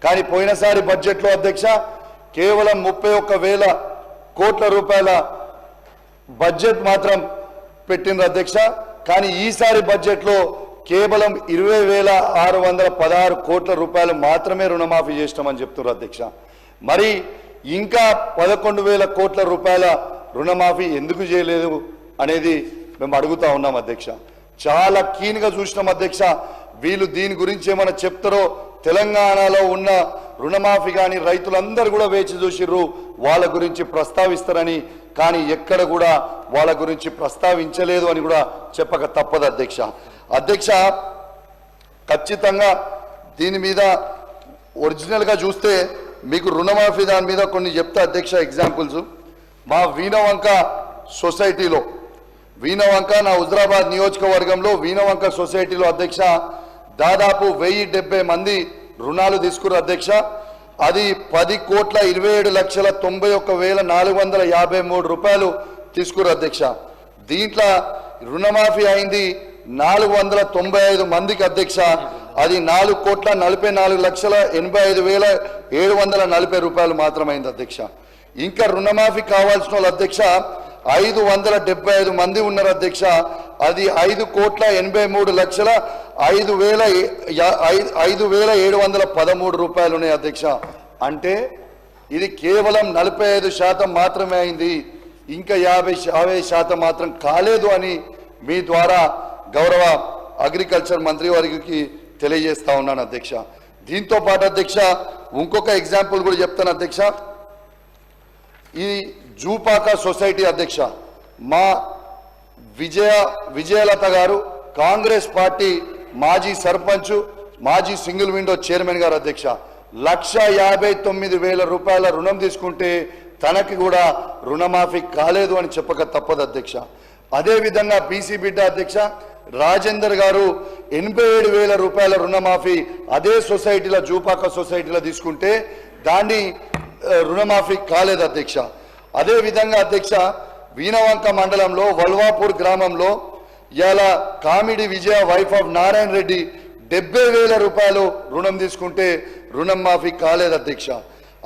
కానీ పోయినసారి బడ్జెట్లో అధ్యక్ష కేవలం 31,000 కోట్ల రూపాయల బడ్జెట్ మాత్రం పెట్టిండ్రు అధ్యక్ష. కానీ ఈసారి బడ్జెట్లో కేవలం 20,616 కోట్ల రూపాయలు మాత్రమే రుణమాఫీ చేస్తామని చెప్తున్నారు అధ్యక్ష. మరి ఇంకా 11,000 కోట్ల రూపాయల రుణమాఫీ ఎందుకు చేయలేదు అనేది మేము అడుగుతా ఉన్నాం అధ్యక్ష. చాలా కీన్గా చూసినాం అధ్యక్ష. వీళ్ళు దీని గురించి ఏమైనా చెప్తారో, తెలంగాణలో ఉన్న రుణమాఫీ కానీ రైతులందరూ కూడా వేచి చూసిర్రు వాళ్ళ గురించి ప్రస్తావిస్తారని. కానీ ఎక్కడ కూడా వాళ్ళ గురించి ప్రస్తావించలేదు అని కూడా చెప్పక తప్పదు అధ్యక్ష. అధ్యక్ష ఖచ్చితంగా దీని మీద ఒరిజినల్గా చూస్తే మీకు రుణమాఫీ దాని మీద కొన్ని చెప్తా అధ్యక్ష. ఎగ్జాంపుల్స్ మా వీణవంక సొసైటీలో, వీణవంక నా హుజరాబాద్ నియోజకవర్గంలో వీణవంక సొసైటీలో అధ్యక్ష దాదాపు 1070 మంది రుణాలు తీసుకున్నారు అధ్యక్ష. అది 10,27,91,453 రూపాయలు తీసుకున్నారు అధ్యక్ష. దీంట్లో రుణమాఫీ అయింది 495 మందికి అధ్యక్ష. అది 4,44,85,740 రూపాయలు మాత్రమైంది అధ్యక్ష. ఇంకా రుణమాఫీ కావాల్సిన వాళ్ళు అధ్యక్ష 575 మంది ఉన్నారు అధ్యక్ష. అది 5,83,05,713 రూపాయలు ఉన్నాయి అధ్యక్ష. అంటే ఇది కేవలం 45% మాత్రమే అయింది. ఇంకా 50% మాత్రం కాలేదు అని మీ ద్వారా గౌరవ అగ్రికల్చర్ మంత్రి వారికి తెలియజేస్తా ఉన్నాను అధ్యక్ష. దీంతో పాటు అధ్యక్ష ఇంకొక ఎగ్జాంపుల్ కూడా చెప్తాను అధ్యక్ష. ఈ జూపాక సొసైటీ అధ్యక్ష మా విజయలత గారు కాంగ్రెస్ పార్టీ మాజీ సర్పంచ్, మాజీ సింగిల్ విండో చైర్మన్ గారు అధ్యక్ష 1,59,000 రూపాయల రుణం తీసుకుంటే తనకి కూడా రుణమాఫీ కాలేదు అని చెప్పక తప్పదు అధ్యక్ష. అదేవిధంగా బీసీ బిడ్డ అధ్యక్ష రాజేందర్ గారు 87,000 రూపాయల రుణమాఫీ అదే సొసైటీలో జూపాక సొసైటీలో తీసుకుంటే దాన్ని రుణమాఫీ కాలేదు అధ్యక్ష. అదేవిధంగా అధ్యక్ష వీణవంక మండలంలో వల్వాపూర్ గ్రామంలో ఇలా comedy Vijaya wife of Narayana Reddy 70,000 రూపాయలు రుణం తీసుకుంటే రుణం మాఫీ కాలేదు అధ్యక్ష.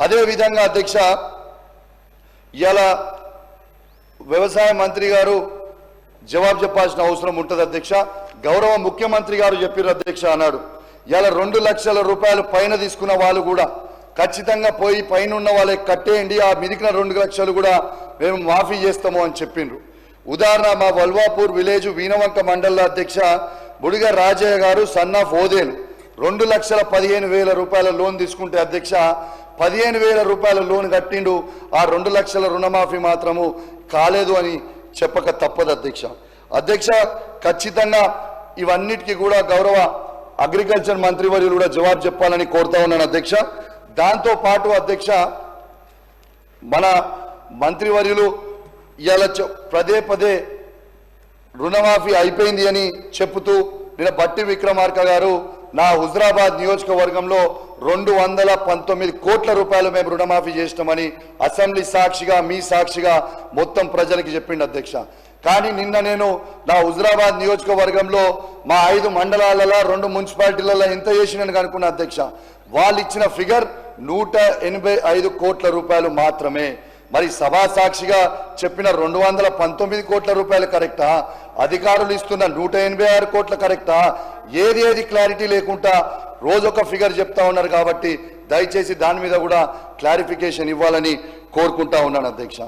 అదేవిధంగా అధ్యక్ష ఇలా వ్యవసాయ మంత్రి గారు జవాబు చెప్పాల్సిన అవసరం ఉంటుంది అధ్యక్ష. గౌరవ ముఖ్యమంత్రి గారు చెప్పారు అధ్యక్ష అన్నాడు ఇలా 2 లక్షల రూపాయలు పైన తీసుకున్న వాళ్ళు కూడా ఖచ్చితంగా పోయి పైన ఉన్న వాళ్ళకి కట్టేయండి, ఆ మిదికిన 2 లక్షలు కూడా మేము మాఫీ చేస్తాము అని చెప్పిండ్రు. ఉదాహరణ మా వల్వాపూర్ విలేజ్ వీణవంక మండల అధ్యక్ష బుడిగ రాజయ్య గారు సన్ ఆఫ్ ఓదేలు 2,15,000 రూపాయల లోన్ తీసుకుంటే అధ్యక్ష 15,000 రూపాయల లోన్ కట్టిండు. ఆ 2 లక్షల రుణమాఫీ మాత్రము కాలేదు అని చెప్పక తప్పదు అధ్యక్ష. అధ్యక్ష ఖచ్చితంగా ఇవన్నిటికీ కూడా గౌరవ అగ్రికల్చర్ మంత్రి వర్యులు కూడా జవాబు చెప్పాలని కోరుతా ఉన్నాను అధ్యక్ష. దాంతో పాటు అధ్యక్ష మన మంత్రివర్యులు ఇవాళ పదే రుణమాఫీ అయిపోయింది అని చెప్తూ నిన్న బట్టి విక్రమార్క గారు నా హుజరాబాద్ నియోజకవర్గంలో 219 కోట్ల రూపాయలు మేము రుణమాఫీ చేస్తామని అసెంబ్లీ సాక్షిగా మీ సాక్షిగా మొత్తం ప్రజలకు చెప్పిండు అధ్యక్ష. కానీ నిన్న నేను నా హుజరాబాద్ నియోజకవర్గంలో మా 5 మండలాలలో 2 మున్సిపాలిటీలలో ఎంత చేసినని కనుక్కున్న అధ్యక్ష వాళ్ళు ఇచ్చిన ఫిగర్ 185 కోట్ల రూపాయలు మాత్రమే. మరి సభా సాక్షిగా చెప్పిన 219 కోట్ల రూపాయలు కరెక్టా, అధికారులు ఇస్తున్న 186 కోట్ల కరెక్టా, ఏది క్లారిటీ లేకుండా రోజొక ఫిగర్ చెప్తా ఉన్నారు. కాబట్టి దయచేసి దాని మీద కూడా క్లారిఫికేషన్ ఇవ్వాలని కోరుకుంటా ఉన్నాను అధ్యక్ష.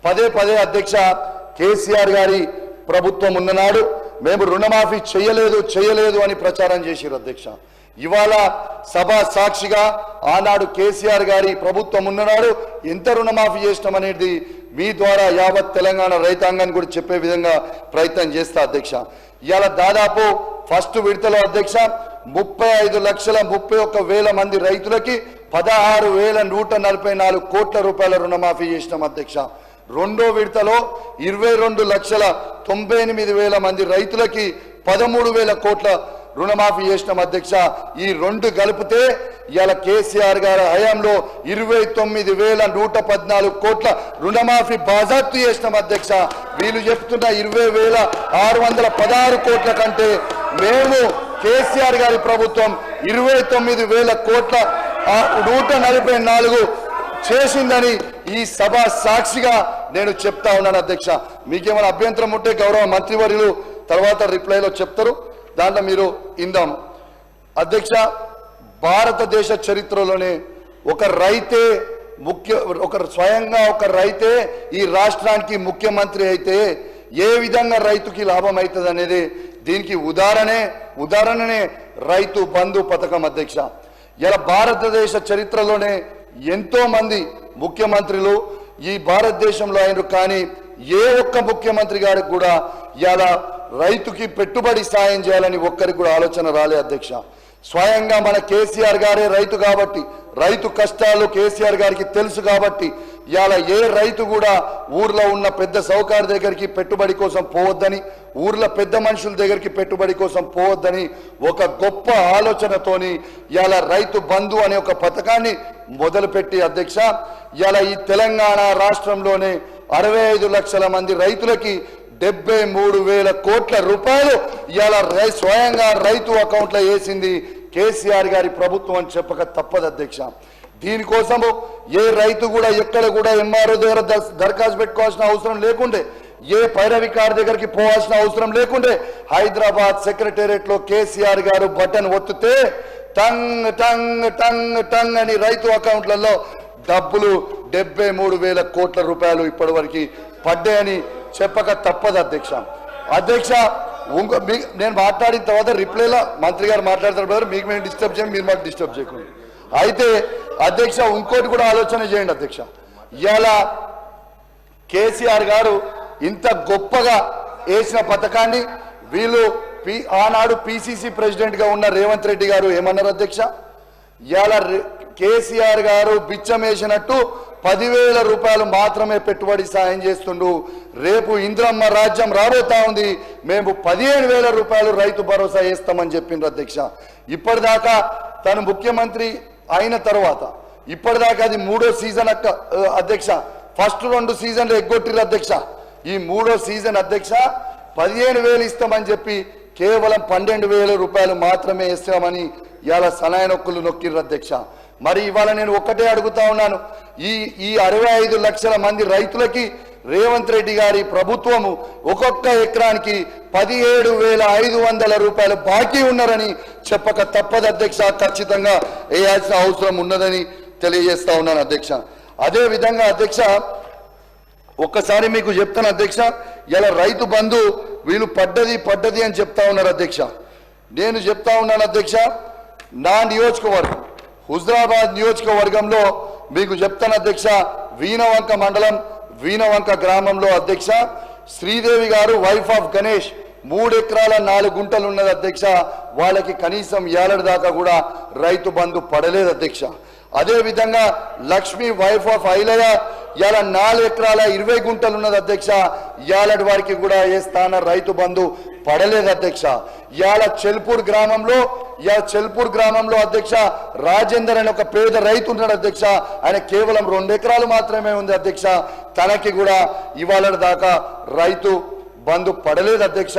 పదే అధ్యక్ష కేసీఆర్ గారి ప్రభుత్వం ఉన్ననాడు మేము రుణమాఫీ చేయలేదు అని ప్రచారం చేశారు అధ్యక్ష. ఇవాళ సభా సాక్షిగా ఆనాడు కేసీఆర్ గారి ప్రభుత్వం ఉన్ననాడు ఎంత రుణమాఫీ చేస్తామనేది మీ ద్వారా యావత్ తెలంగాణ రైతాంగాన్ని కూడా చెప్పే విధంగా ప్రయత్నం చేస్తా అధ్యక్ష. ఇవాళ దాదాపు ఫస్ట్ విడతలో అధ్యక్ష 35,31,000 మంది రైతులకి 16,144 కోట్ల రూపాయల రుణమాఫీ చేసినాం అధ్యక్ష. రెండో విడతలో 22,98,000 మంది రైతులకి 13,000 కోట్ల రుణమాఫీ చేసినాం అధ్యక్ష. ఈ 2 కలిపితే ఇవాళ కేసీఆర్ గారి హయాంలో 29,114 కోట్ల రుణమాఫీ బాజాప్తు చేసినాం అధ్యక్ష. వీళ్ళు చెప్తున్న 20,616 కోట్ల కంటే మేము కేసీఆర్ గారి ప్రభుత్వం 29,000 కోట్ల 144 చేసిందని ఈ సభ సాక్షిగా నేను చెప్తా ఉన్నాను అధ్యక్ష. మీకేమైనా అభ్యంతరం ఉంటే గౌరవ మంత్రివర్యులు తర్వాత రిప్లైలో చెప్తారు, దాంట్లో మీరు ఇందాం. అధ్యక్ష, భారతదేశ చరిత్రలోనే స్వయంగా ఒక రైతే ఈ రాష్ట్రానికి ముఖ్యమంత్రి అయితే ఏ విధంగా రైతుకి లాభం అవుతుంది అనేది దీనికి ఉదాహరణనే రైతు బంధు పథకం అధ్యక్ష. ఇలా భారతదేశ చరిత్రలోనే ఎంతో మంది ముఖ్యమంత్రులు ఈ భారతదేశంలో అయినరు, కానీ ఏ ఒక్క ముఖ్యమంత్రి గారికి కూడా ఇలా రైతుకి పెట్టుబడి సాయం చేయాలని ఒక్కరికి కూడా ఆలోచన రాలే అధ్యక్ష. స్వయంగా మన కేసీఆర్ గారే రైతు కాబట్టి, రైతు కష్టాలు కేసీఆర్ గారికి తెలుసు కాబట్టి ఇవాళ ఏ రైతు కూడా ఊర్లో ఉన్న పెద్ద సౌకర్య దగ్గరికి పెట్టుబడి కోసం పోవద్దని, ఊర్లో పెద్ద మనుషుల దగ్గరికి పెట్టుబడి కోసం పోవద్దని ఒక గొప్ప ఆలోచనతోని ఇవాళ రైతు బంధు అనే ఒక పథకాన్ని మొదలుపెట్టి అధ్యక్ష, ఇవాళ ఈ తెలంగాణ రాష్ట్రంలోనే 65 లక్షల మంది రైతులకి 73,000 కోట్ల రూపాయలు ఇవాళ స్వయంగా రైతు అకౌంట్లో వేసింది కేసీఆర్ గారి ప్రభుత్వం అని చెప్పక తప్పదు అధ్యక్ష. దీనికోసము ఏ రైతు కూడా ఎక్కడ కూడా ఎంఆర్ఓ దగ్గర దరఖాస్తు పెట్టుకోవాల్సిన అవసరం లేకుండే, ఏ పైరవికారి దగ్గరికి పోవాల్సిన అవసరం లేకుండే, హైదరాబాద్ సెక్రటేరియట్ లో కేసీఆర్ గారు బటన్ ఒత్తితే టంగ్ టంగ్ టంగ్ టంగ్ అని రైతు అకౌంట్లలో డబ్బులు 73,000 కోట్ల రూపాయలు ఇప్పటి వరకు పడ్డాయని చెప్పక తప్పదు అధ్యక్ష. అధ్యక్ష, నేను మాట్లాడిన తర్వాత రిప్లైలో మంత్రి గారు మాట్లాడతారు, మీకు మేము డిస్టర్బ్ చేయండి, మీరు మాకు డిస్టర్బ్ చేయకుండా. అయితే అధ్యక్ష, ఇంకోటి కూడా ఆలోచన చేయండి అధ్యక్ష. ఇవాళ కేసీఆర్ గారు ఇంత గొప్పగా వేసిన పథకాన్ని వీళ్ళు ఆనాడు పిసిసి ప్రెసిడెంట్ గా ఉన్న రేవంత్ రెడ్డి గారు ఏమన్నారు అధ్యక్ష? ఇవాళ కేసీఆర్ గారు బిచ్చం వేసినట్టు 10,000 రూపాయలు మాత్రమే పెట్టుబడి సాయం చేస్తుండు. రేపు ఇంద్రమ్మ రాజ్యం రాబోతా ఉంది, మేము 15,000 రూపాయలు రైతు భరోసా వేస్తామని చెప్పిండ్రు అధ్యక్ష. ఇప్పటిదాకా తను ముఖ్యమంత్రి అయిన తర్వాత ఇప్పటిదాకా అది 3వ సీజన్ అధ్యక్ష. ఫస్ట్ 2 సీజన్లు ఎగ్గొట్టిరు అధ్యక్ష. ఈ 3వ సీజన్ అధ్యక్ష 15,000 ఇస్తామని చెప్పి కేవలం 12,000 రూపాయలు మాత్రమే ఇస్తామని ఇవాళ సనాయనొక్కులు నొక్కిర్రు అధ్యక్ష. మరి ఇవాళ నేను ఒక్కటే అడుగుతా ఉన్నాను, ఈ 65 లక్షల మంది రైతులకి రేవంత్ రెడ్డి గారి ప్రభుత్వము ఒక్కొక్క ఎకరానికి 17,500 రూపాయలు బాకీ ఉన్నారని చెప్పక తప్పదు అధ్యక్ష. ఖచ్చితంగా వేయాల్సిన అవసరం ఉన్నదని తెలియజేస్తా ఉన్నాను అధ్యక్ష. అదే విధంగా అధ్యక్ష, ఒక్కసారి మీకు చెప్తాను అధ్యక్ష, ఇలా రైతు బంధు వీళ్ళు పడ్డది అని చెప్తా ఉన్నారు అధ్యక్ష. నేను చెప్తా ఉన్నాను అధ్యక్ష, నా నియోజకవర్గం హుజరాబాద్ నియోజకవర్గంలో మీకు చెప్తాను అధ్యక్ష, వీణవంక మండలం వీణవంక గ్రామంలో అధ్యక్ష శ్రీదేవి గారు వైఫ్ ఆఫ్ గణేష్ 3 ఎకరాల 4 గుంటలు ఉన్నది అధ్యక్ష. వాళ్ళకి కనీసం ఏడాది దాకా కూడా రైతు బంధు పడలేదు అధ్యక్ష. అదే విధంగా లక్ష్మి వైఫ్ ఆఫ్ ఐలయ్య ఇవాళ 4 ఎకరాల 20 గుంటలు ఉన్నది అధ్యక్ష. ఇవాళ వారికి కూడా ఏ స్థాన రైతు బంధు పడలేదు అధ్యక్ష. ఇవాళ చెల్పూర్ గ్రామంలో అధ్యక్ష రాజేందర్ అనే ఒక పేద రైతు ఉన్నాడు అధ్యక్ష. ఆయన కేవలం 2 ఎకరాలు మాత్రమే ఉంది అధ్యక్ష. తనకి కూడా ఇవాళ దాకా రైతు బంధు పడలేదు అధ్యక్ష.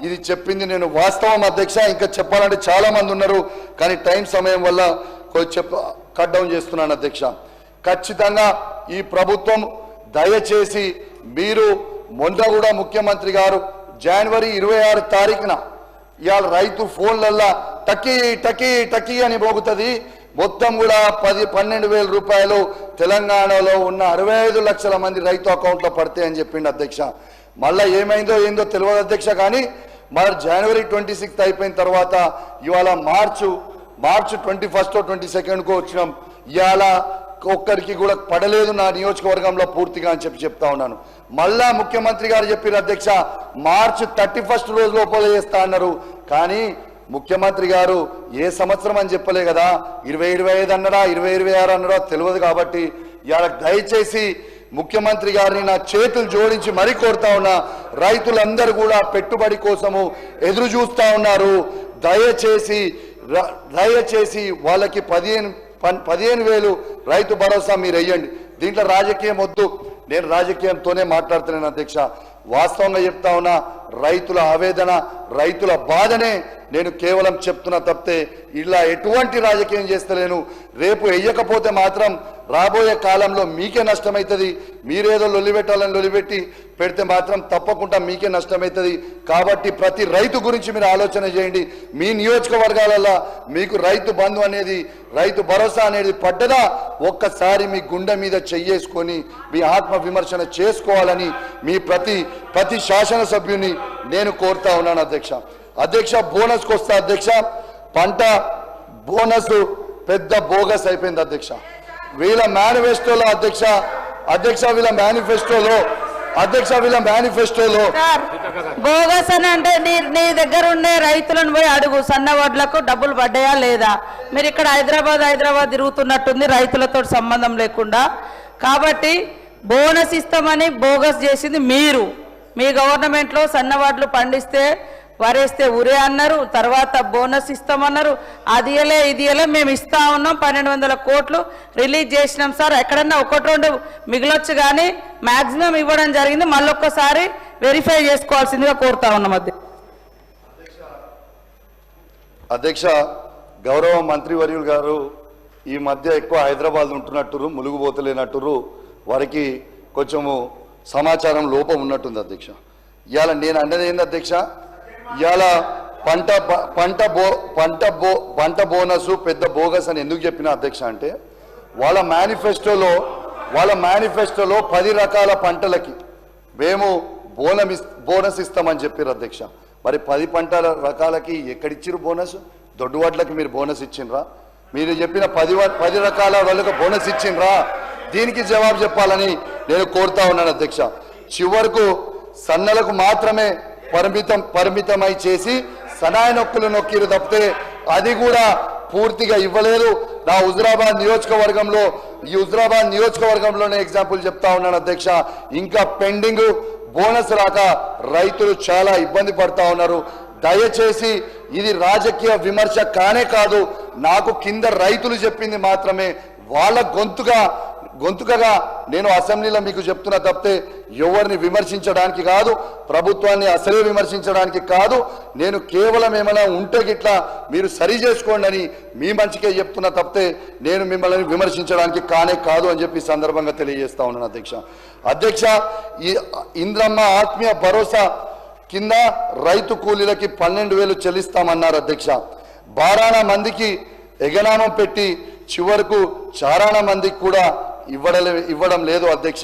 ఇది చెప్పింది నేను వాస్తవం అధ్యక్ష. ఇంకా చెప్పాలంటే చాలా మంది ఉన్నారు, కానీ టైం సమయం వల్ల కట్ డౌన్ చేస్తున్నాను అధ్యక్ష. ఖచ్చితంగా ఈ ప్రభుత్వం దయచేసి మీరు మొన్న కూడా ముఖ్యమంత్రి గారు జనవరి 26 తారీఖున ఇవాళ రైతు ఫోన్లల్లా టకీ టకీ టకీ అని మోగుతుంది, మొత్తం కూడా 12,000 రూపాయలు తెలంగాణలో ఉన్న 65 లక్షల మంది రైతు అకౌంట్లో పడతాయని చెప్పిండు అధ్యక్ష. మళ్ళీ ఏమైందో ఏందో తెలియదు అధ్యక్ష. కానీ మరి జనవరి 26 అయిపోయిన తర్వాత ఇవాళ మార్చు 21 22 వచ్చినాం. ఇవాళ ఒక్కరికి కూడా పడలేదు నా నియోజకవర్గంలో పూర్తిగా అని చెప్తా ఉన్నాను. మళ్ళా ముఖ్యమంత్రి గారు చెప్పారు అధ్యక్ష, మార్చి 31 రోజు లోపల చేస్తా అన్నారు. కానీ ముఖ్యమంత్రి గారు ఏ సంవత్సరం అని చెప్పలే కదా, 2025 అన్నాడా 2026 అన్నాడా తెలియదు. కాబట్టి ఇవాళ దయచేసి ముఖ్యమంత్రి గారిని నా చేతులు జోడించి మరీ కోరుతా ఉన్నా, రైతులందరూ కూడా పెట్టుబడి కోసము ఎదురు చూస్తా ఉన్నారు. దయచేసి వాళ్ళకి 15,000 రైతు భరోసా మీరు వెయ్యండి. దీంట్లో రాజకీయం వద్దు, నేను రాజకీయంతోనే మాట్లాడుతున్నాను అధ్యక్ష. వాస్తవంగా చెప్తా ఉన్నా, రైతుల ఆవేదన, రైతుల బాధనే నేను కేవలం చెప్తున్నా తప్పితే ఇలా ఎటువంటి రాజకీయం చేస్తలేను. రేపు వెయ్యకపోతే మాత్రం రాబోయే కాలంలో మీకే నష్టమవుతుంది. మీరేదో లొలిపెట్టాలని లొలిపెట్టి పెడితే మాత్రం తప్పకుండా మీకే నష్టమవుతుంది. కాబట్టి ప్రతి రైతు గురించి మీరు ఆలోచన చేయండి. మీ నియోజకవర్గాలలో మీకు రైతు బంధు అనేది, రైతు భరోసా అనేది పడ్డదా? ఒక్కసారి మీ గుండె మీద చెయ్యేసుకొని మీ ఆత్మ విమర్శన చేసుకోవాలని మీ ప్రతి శాసనసభ్యుని నేను కోరుతా ఉన్నాను అధ్యక్ష. బోనస్కి వస్తా అధ్యక్ష. పంట బోనస్ పెద్ద బోగస్ అయిపోయింది అధ్యక్ష. వీళ్ళ మేనిఫెస్టోలో వీళ్ళ మేనిఫెస్టోలో బోగస్ అని అంటే నీ దగ్గర ఉండే రైతులను పోయి అడుగు, సన్న వడ్లకు డబ్బులు పడ్డాయా లేదా? మీరు ఇక్కడ హైదరాబాద్ తిరుగుతున్నట్టుంది రైతులతో సంబంధం లేకుండా. కాబట్టి బోనస్ ఇస్తామని బోగస్ చేసింది మీరు. మీ గవర్నమెంట్లో సన్న వడ్లు పండిస్తే వరేస్తే ఉరే అన్నారు, తర్వాత బోనస్ ఇస్తామన్నారు. అది ఇదియలే మేము ఇస్తా ఉన్నాం. 1200 కోట్లు రిలీజ్ చేసినాం సార్. ఎక్కడన్నా 1-2 మిగిలొచ్చు కానీ మాక్సిమం ఇవ్వడం జరిగింది. మళ్ళొక్కసారి వెరిఫై చేసుకోవాల్సిందిగా కోరుతా ఉన్నాం అధ్యక్ష. గౌరవ మంత్రివర్యులు గారు ఈ మధ్య ఎక్కువ హైదరాబాద్ ఉంటున్నట్టురు, ములుగుపోతలేనట్టురు. వారికి కొంచెము సమాచారం లోపం ఉన్నట్టుంది అధ్యక్ష. ఇవాళ నేను అన్నది ఏంది అధ్యక్ష, ఇవాళ పంట బోనస్ పెద్ద బోగస్ అని ఎందుకు చెప్పిన అధ్యక్ష అంటే వాళ్ళ మేనిఫెస్టోలో 10 రకాల పంటలకి మేము బోనస్ ఇస్తామని చెప్పారు అధ్యక్ష. మరి 10 పంటల రకాలకి ఎక్కడిచ్చిరు బోనస్? దొడ్డువాట్లకి మీరు బోనస్ ఇచ్చిండ్రా? మీరు చెప్పిన 10 రకాల వాళ్ళకి బోనస్ ఇచ్చిండ్రా? దీనికి జవాబు చెప్పాలని నేను కోరుతా ఉన్నాను అధ్యక్ష. చివరకు సన్నలకు మాత్రమే పరిమితమై చేసి సనాయ నొక్కులు నొక్కిరు తప్పితే అది కూడా పూర్తిగా ఇవ్వలేదు. నా హుజురాబాద్ నియోజకవర్గంలోనే ఎగ్జాంపుల్ చెప్తా ఉన్నాను అధ్యక్ష. ఇంకా పెండింగ్ బోనస్ రాక రైతులు చాలా ఇబ్బంది పడతా ఉన్నారు. దయచేసి ఇది రాజకీయ విమర్శ కానే కాదు. నాకు కింద రైతులు చెప్పింది మాత్రమే వాళ్ళ గొంతుకగా నేను అసెంబ్లీలో మీకు చెప్తున్నా తప్పితే ఎవరిని విమర్శించడానికి కాదు, ప్రభుత్వాన్ని అసలే విమర్శించడానికి కాదు. నేను కేవలం ఏమైనా ఉంటే గిట్లా మీరు సరి చేసుకోండి అని మీ మంచికే చెప్తున్నా తప్పితే నేను మిమ్మల్ని విమర్శించడానికి కానే కాదు అని చెప్పి సందర్భంగా తెలియజేస్తా ఉన్నాను అధ్యక్ష. ఈ ఇంద్రమ్మ ఆత్మీయ భరోసా కింద రైతు కూలీలకి 12,000 చెల్లిస్తామన్నారు అధ్యక్ష. బారాన మందికి ఎగనామం పెట్టి చివరకు చారాణ మందికి కూడా ఇవ్వడం లేదు అధ్యక్ష.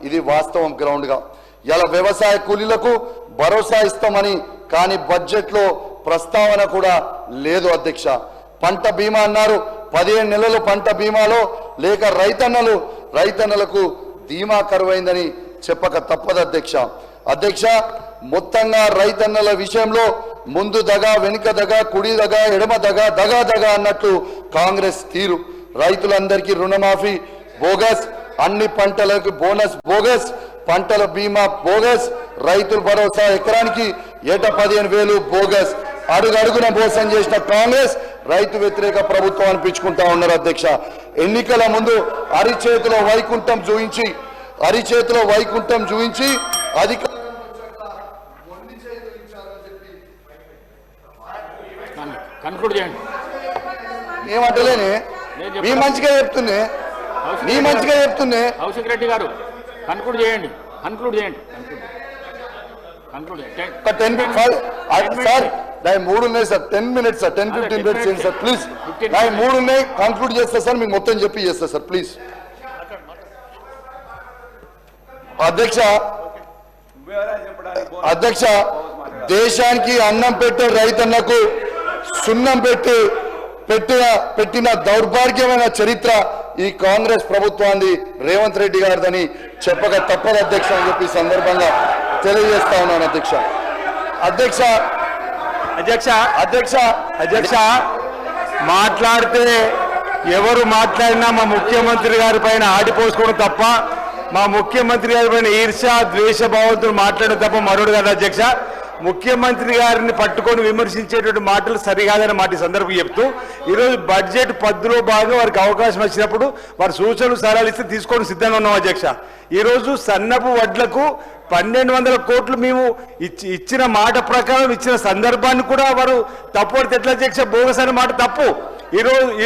ఇది వాస్తవం గ్రౌండ్గా. ఇలా వ్యవసాయ కూలీలకు భరోసా ఇస్తామని కానీ బడ్జెట్లో ప్రస్తావన కూడా లేదు అధ్యక్ష. పంట బీమా అన్నారు. 15 నెలలు పంట బీమాలో లేక రైతన్నలకు ధీమా కరువైందని చెప్పక తప్పదు అధ్యక్ష. మొత్తంగా రైతన్నల విషయంలో ముందు దగా, వెనుక దగా, కుడి దగా, ఎడమ దగా, దగా అన్నట్లు కాంగ్రెస్ తీరు. రైతులందరికీ రుణమాఫీ బోగస్, అన్ని పంటలకు బోనస్ బోగస్, పంటల బీమా బోగస్, రైతుల భరోసా ఎకరానికి ఏటా 15,000 బోగస్. అడుగడుగున మోసం చేసిన కాంగ్రెస్ రైతు వ్యతిరేక ప్రభుత్వం అనిపించుకుంటా ఉన్నారు అధ్యక్ష. ఎన్నికల ముందు అరిచేతిలో వైకుంఠం చూయించి ఏమంటలేని మీ మంచిగా చెప్తుంది. కౌశిక్ రెడ్డి గారు కన్క్లూడ్ చేయండి. 3 ఉన్నాయి సార్. 10 minutes సార్, 10-15 minutes చేయండి సార్ ప్లీజ్. 3 ఉన్నాయి, కంక్లూడ్ చేస్తా సార్. మీకు మొత్తం చెప్పి చేస్తా సార్ ప్లీజ్. అధ్యక్ష, దేశానికి అన్నం పెట్టే రైతన్నకు సున్నం పెట్టిన దౌర్భాగ్యమైన చరిత్ర ఈ కాంగ్రెస్ ప్రభుత్వాన్ని రేవంత్ రెడ్డి గారిదని చెప్పక తప్పదు అధ్యక్ష అని చెప్పి సందర్భంగా తెలియజేస్తా ఉన్నాను అధ్యక్ష. మాట్లాడితే ఎవరు మాట్లాడినా మా ముఖ్యమంత్రి గారి పైన ఆడిపోసుకోవడం తప్ప, మా ముఖ్యమంత్రి గారి పైన ఈర్ష్య ద్వేషభావంతో మాట్లాడడం తప్ప మరొకటి కాదు అధ్యక్ష. ముఖ్యమంత్రి గారిని పట్టుకొని విమర్శించేటువంటి మాటలు సరికాదని మాట సందర్భం చెప్తూ ఈరోజు బడ్జెట్ 10లో భాగంగా వారికి అవకాశం వచ్చినప్పుడు వారి సూచనలు సలహాలు ఇస్తే తీసుకొని సిద్ధంగా ఉన్నాం అధ్యక్ష. ఈరోజు సన్నపు వడ్లకు 1200 కోట్లు మేము ఇచ్చిన మాట ప్రకారం ఇచ్చిన సందర్భాన్ని కూడా వారు తప్పు ఎట్లా అధ్యక్ష బోగస్ అనే మాట తప్పు. ఈరోజు